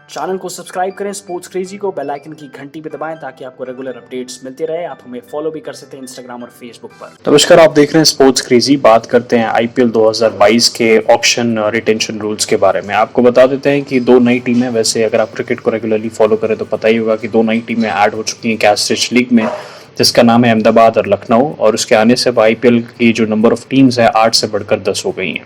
Channel को subscribe करें sports crazy को, बेल आइकन की घंटी पे दबाएं ताकि आपको रेगुलर अपडेट्स मिलते रहे। आप हमें फॉलो भी कर सकते हैं इंस्टाग्राम और फेसबुक पर। नमस्कार, आप देख रहे हैं स्पोर्ट्स क्रेजी। बात करते हैं आईपीएल 2022 के ऑक्शन रिटेंशन रूल्स के बारे में। आपको बता देते हैं कि दो नई टीमें, वैसे अगर आप क्रिकेट को रेगुलरली फॉलो करें तो पता ही होगा कि दो नई टीमें ऐड हो चुकी हैं कैस्टेज लीग में, जिसका नाम है अहमदाबाद और लखनऊ। और उसके आने से अब आईपीएल की जो नंबर ऑफ टीम्स है 8 से बढ़कर 10 हो गई हैं।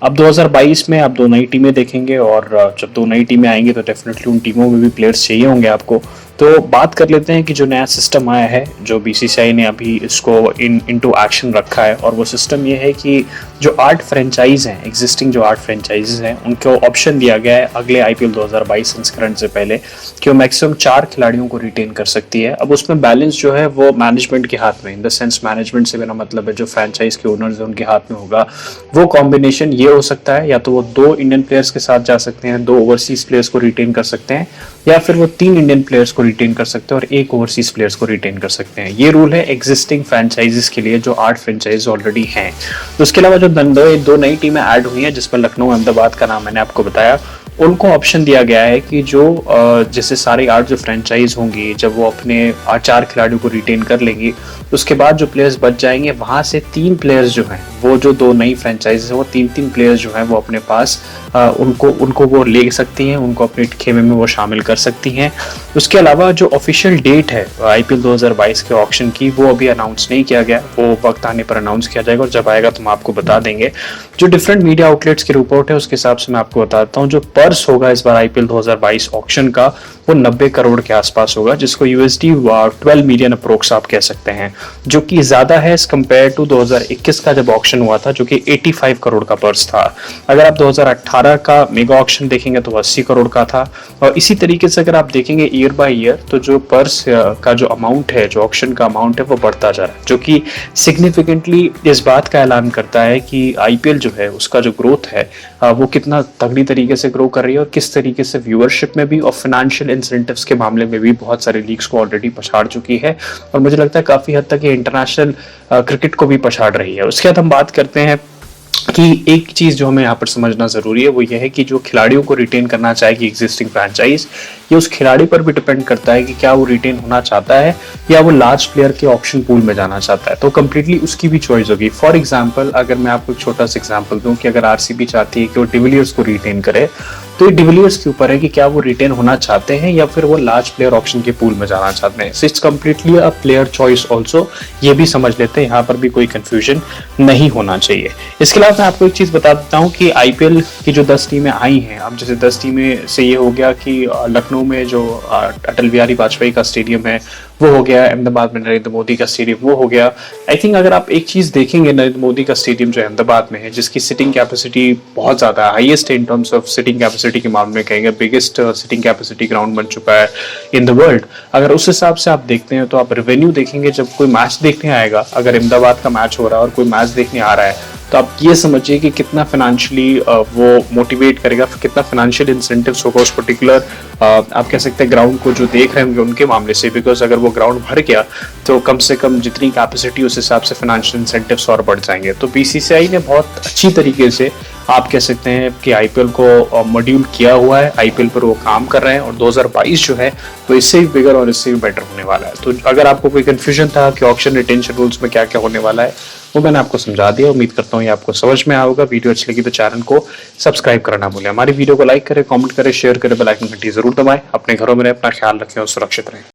अब 2022 में आप दो नई टीमें देखेंगे, और जब दो नई टीमें आएंगी तो डेफिनेटली उन टीमों में भी प्लेयर्स चाहिए होंगे आपको। तो बात कर लेते हैं कि जो नया सिस्टम आया है, जो बीसीसीआई ने अभी इसको इनटू एक्शन रखा है, और वो सिस्टम ये है कि जो 8 फ्रेंचाइज हैं, एग्जिस्टिंग जो 8 फ्रेंचाइजेज हैं, उनको ऑप्शन दिया गया है अगले आईपीएल 2022 संस्करण से पहले कि वो मैक्सिमम 4 खिलाड़ियों को रिटेन कर सकती है। अब उसमें बैलेंस जो है वो मैनेजमेंट के हाथ में, इन द सेंस मैनेजमेंट से मेरा मतलब है जो फ्रेंचाइज के ओनर्स हैं उनके हाथ में होगा। वो कॉम्बिनेशन ये हो सकता है, या तो वो 2 इंडियन प्लेयर्स के साथ जा सकते हैं, 2 ओवरसीज प्लेयर्स को रिटेन कर सकते हैं, या फिर वो 3 इंडियन प्लेयर्स को रिटेन कर सकते हैं और 1 ओवरसीज प्लेयर्स को रिटेन कर सकते हैं। ये रूल है एग्जिस्टिंग फ्रेंचाइजेस के लिए, जो 8 फ्रेंचाइज ऑलरेडी हैं। तो उसके अलावा जो दो नई टीमें ऐड हुई हैं, जिसमें लखनऊ अहमदाबाद का नाम मैंने आपको बताया, उनको ऑप्शन दिया गया है कि जो जैसे सारे 8 जो फ्रेंचाइज होंगी, जब वो अपने 4 खिलाड़ियों को रिटेन कर लेंगी, उसके बाद जो प्लेयर्स बच जाएंगे वहां से 3 प्लेयर्स जो हैं, वो जो 2 नई फ्रेंचाइज है, वो 3 प्लेयर्स जो हैं वो अपने पास उनको वो ले सकती हैं, उनको अपने खेमे में वो शामिल कर सकती हैं। उसके अलावा जो ऑफिशियल डेट है आईपीएल 2022 के ऑक्शन की, वो अभी अनाउंस नहीं किया गया। वो वक्त आने पर अनाउंस किया जाएगा, और जब आएगा तो हम आपको बता देंगे। जो डिफरेंट मीडिया आउटलेट्स की रिपोर्ट है उसके हिसाब से मैं आपको बताता हूँ, जो पर्स होगा इस बार आईपीएल 2022 ऑक्शन का, वो 90 करोड़ के आसपास होगा, जिसको यूएसडी 12 मिलियन अप्रोक्स आप कह सकते हैं, जो कि ज्यादा है एज कंपेयर टू 2021 का जब ऑक्शन हुआ था, जो कि 85 करोड़ का पर्स था। अगर आप 2018 का मेगा ऑक्शन देखेंगे तो 80 करोड़ का था। और इसी तरीके से अगर आप देखेंगे ईयर बाय ईयर, तो जो पर्स का जो अमाउंट है, जो ऑक्शन का अमाउंट है, वो बढ़ता जा रहा है, जो कि सिग्निफिकेंटली इस बात का ऐलान करता है कि आईपीएल जो है उसका जो ग्रोथ है वो कितना तगड़ी तरीके से ग्रो कर रही है, और किस तरीके से व्यूअरशिप में भी और फाइनेंशियल इंसेंटिव्स के मामले में भी बहुत सारे लीग्स को ऑलरेडी पछाड़ चुकी है। और मुझे लगता है काफी हद तक ये इंटरनेशनल क्रिकेट को भी पछाड़ रही है। उसके बाद हम बात करते हैं कि एक चीज जो हमें यहाँ पर समझना जरूरी है, वो ये है कि जो खिलाड़ियों को रिटेन करना चाहेगी एग्जिस्टिंग फ्रेंचाइज, ये उस खिलाड़ी पर भी डिपेंड करता है कि क्या वो रिटेन होना चाहता है या वो लार्ज प्लेयर के ऑप्शन पूल में जाना चाहता है। तो कंप्लीटली उसकी भी चॉइस होगी। फॉर एग्जांपल, अगर मैं आपको एक छोटा सा एग्जांपल दूं कि अगर आरसीबी चाहती है कि वो डिविलियर्स को रिटेन करे, तो ये डिविलियर्स के ऊपर है कि क्या वो रिटेन होना चाहते हैं या फिर वो लार्ज प्लेयर ऑप्शन के पूल में जाना चाहते हैं। So it's completely a player choice also, ये भी समझ लेते हैं, यहाँ पर भी कोई कंफ्यूजन नहीं होना चाहिए। इसके अलावा मैं आपको एक चीज बता देता हूँ कि आईपीएल की जो 10 टीमें आई हैं, अब जैसे 10 टीमें से ये हो गया कि लखनऊ में जो अटल बिहारी वाजपेयी का स्टेडियम है वो हो गया, अहमदाबाद में नरेंद्र मोदी का स्टेडियम वो हो गया। आई थिंक अगर आप एक चीज देखेंगे, नरेंद्र मोदी का स्टेडियम जो अहमदाबाद में है, जिसकी सिटिंग कैपेसिटी बहुत ज्यादा highest in terms of sitting capacity के मामले में कहेंगे, बिगेस्ट सिटिंग कैपेसिटी ग्राउंड बन चुका है इन द वर्ल्ड। अगर उस हिसाब से आप देखते हैं तो आप रेवेन्यू देखेंगे, जब कोई मैच देखने आएगा, अगर अहमदाबाद का मैच हो रहा है और कोई मैच देखने आ रहा है, तो आप ये समझिए कि कितना फाइनेंशियली वो मोटिवेट करेगा, कितना फाइनेंशियल इंसेंटिव्स होगा उस पर्टिकुलर आप कह सकते हैं ग्राउंड को जो देख रहे होंगे उनके मामले से। बिकॉज अगर वो ग्राउंड भर गया तो कम से कम जितनी कैपेसिटी उस हिसाब से फाइनेंशियल इंसेंटिव्स और बढ़ जाएंगे। तो बीसीसीआई ने बहुत अच्छी तरीके से आप कह सकते हैं कि आईपीएल को मॉड्यूल किया हुआ है, आईपीएल पर वो काम कर रहे हैं, और 2022 जो है तो इससे भी बिगर और इससे भी बेटर होने वाला है। तो अगर आपको कोई कंफ्यूजन था कि ऑक्शन रिटेंशन रूल्स में क्या क्या होने वाला है, वो मैंने आपको समझा दिया। उम्मीद करता हूँ ये आपको समझ में आएगा। वीडियो अच्छी लगी तो चैनल को सब्सक्राइब करना भूलें। हमारी वीडियो को लाइक करें, कमेंट करें, शेयर करें, बेल आइकन घंटी जरूर दबाएं। अपने घरों में रहें, अपना ख्याल रखें और सुरक्षित रहें।